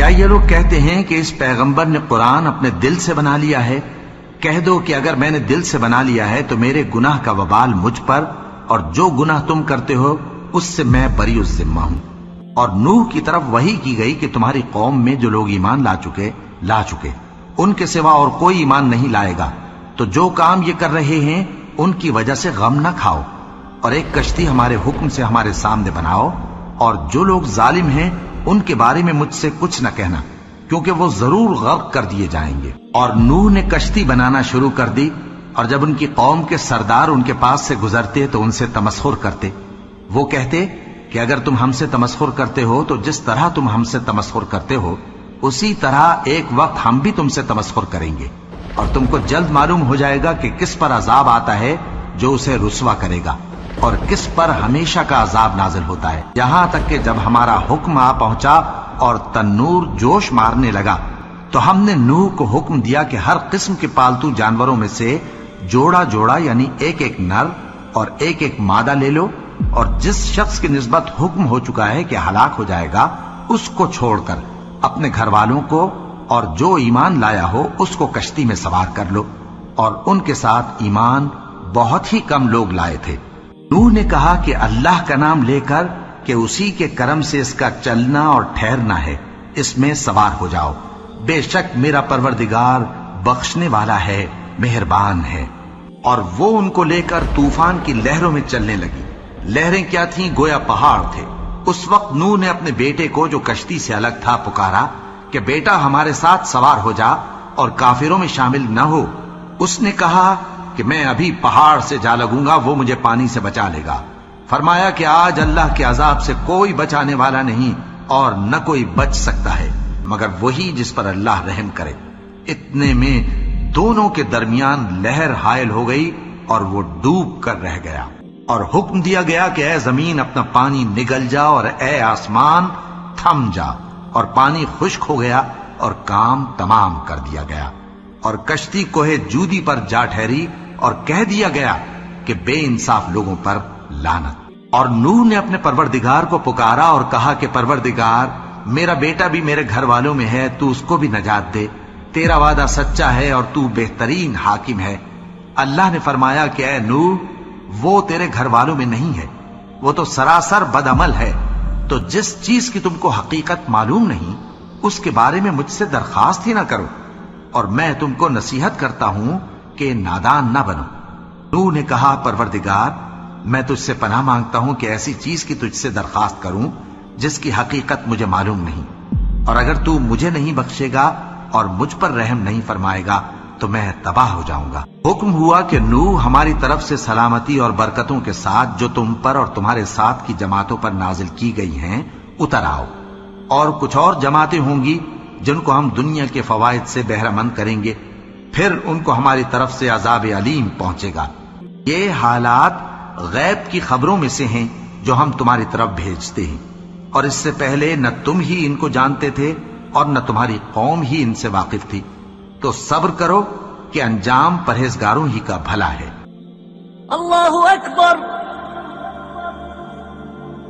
کیا یہ لوگ کہتے ہیں کہ اس پیغمبر نے قرآن اپنے دل سے بنا لیا ہے؟ کہہ دو کہ اگر میں نے دل سے بنا لیا ہے تو میرے گناہ کا وبال مجھ پر، اور جو گناہ تم کرتے ہو اس سے میں بری الذمہ ہوں۔ اور نوح کی طرف وحی کی گئی کہ تمہاری قوم میں جو لوگ ایمان لا چکے ان کے سوا اور کوئی ایمان نہیں لائے گا، تو جو کام یہ کر رہے ہیں ان کی وجہ سے غم نہ کھاؤ، اور ایک کشتی ہمارے حکم سے ہمارے سامنے بناؤ، اور جو لوگ ظالم ہیں ان کے بارے میں مجھ سے کچھ نہ کہنا، کیونکہ وہ ضرور غرق کر دیے جائیں گے۔ اور نوح نے کشتی بنانا شروع کر دی، اور جب ان کی قوم کے سردار ان کے پاس سے گزرتے تو ان سے تمسخر کرتے۔ وہ کہتے کہ اگر تم ہم سے تمسخر کرتے ہو تو جس طرح تم ہم سے تمسخر کرتے ہو اسی طرح ایک وقت ہم بھی تم سے تمسخر کریں گے، اور تم کو جلد معلوم ہو جائے گا کہ کس پر عذاب آتا ہے جو اسے رسوا کرے گا، اور کس پر ہمیشہ کا عذاب نازل ہوتا ہے۔ یہاں تک کہ جب ہمارا حکم آ پہنچا اور تنور جوش مارنے لگا تو ہم نے نوح کو حکم دیا کہ ہر قسم کے پالتو جانوروں میں سے جوڑا جوڑا یعنی ایک ایک نر اور ایک ایک مادہ لے لو، اور جس شخص کی نسبت حکم ہو چکا ہے کہ ہلاک ہو جائے گا اس کو چھوڑ کر اپنے گھر والوں کو اور جو ایمان لایا ہو اس کو کشتی میں سوار کر لو۔ اور ان کے ساتھ ایمان بہت ہی کم لوگ لائے تھے۔ نوح نے کہا کہ اللہ کا نام لے کر کہ اسی کے کرم سے اس کا چلنا اور ٹھہرنا ہے، اس میں سوار ہو جاؤ، بے شک میرا پروردگار بخشنے والا ہے، مہربان ہے۔ اور وہ ان کو لے کر طوفان کی لہروں میں چلنے لگی۔ لہریں کیا تھیں؟ گویا پہاڑ تھے۔ اس وقت نوح نے اپنے بیٹے کو جو کشتی سے الگ تھا پکارا کہ بیٹا ہمارے ساتھ سوار ہو جا اور کافروں میں شامل نہ ہو۔ اس نے کہا کہ میں ابھی پہاڑ سے جا لگوں گا، وہ مجھے پانی سے بچا لے گا۔ فرمایا کہ آج اللہ کے عذاب سے کوئی بچانے والا نہیں اور نہ کوئی بچ سکتا ہے مگر وہی جس پر اللہ رحم کرے۔ اتنے میں دونوں کے درمیان لہر حائل ہو گئی اور وہ ڈوب کر رہ گیا، اور حکم دیا گیا کہ اے زمین اپنا پانی نگل جا، اور اے آسمان تھم جا، اور پانی خشک ہو گیا اور کام تمام کر دیا گیا۔ اور کشتی کوہ جودی پر جا ٹھہری، اور کہہ دیا گیا کہ بے انصاف لوگوں پر لعنت۔ اور نوح نے اپنے پروردگار کو پکارا اور کہا کہ پروردگار، میرا بیٹا بھی میرے گھر والوں میں ہے، تو اس کو بھی نجات دے، تیرا وعدہ سچا ہے اور تو بہترین حاکم ہے۔ اللہ نے فرمایا کہ اے نوح، وہ تیرے گھر والوں میں نہیں ہے، وہ تو سراسر بدعمل ہے، تو جس چیز کی تم کو حقیقت معلوم نہیں اس کے بارے میں مجھ سے درخواست ہی نہ کرو، اور میں تم کو نصیحت کرتا ہوں کہ نادان نہ بنو۔ نوح نے کہا پروردگار، میں تجھ سے پناہ مانگتا ہوں کہ ایسی چیز کی تجھ سے درخواست کروں جس کی حقیقت مجھے معلوم نہیں، اور اگر تو مجھے نہیں بخشے گا اور مجھ پر رحم نہیں فرمائے گا تو میں تباہ ہو جاؤں گا۔ حکم ہوا کہ نوح ہماری طرف سے سلامتی اور برکتوں کے ساتھ جو تم پر اور تمہارے ساتھ کی جماعتوں پر نازل کی گئی ہیں اتر آؤ، اور کچھ اور جماعتیں ہوں گی جن کو ہم دنیا کے فوائد سے بہرہ مند کریں گے، پھر ان کو ہماری طرف سے عذاب علیم پہنچے گا۔ یہ حالات غیب کی خبروں میں سے ہیں جو ہم تمہاری طرف بھیجتے ہیں، اور اس سے پہلے نہ تم ہی ان کو جانتے تھے اور نہ تمہاری قوم ہی ان سے واقف تھی، تو صبر کرو کہ انجام پرہیزگاروں ہی کا بھلا ہے۔ اللہ اکبر،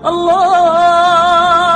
اللہ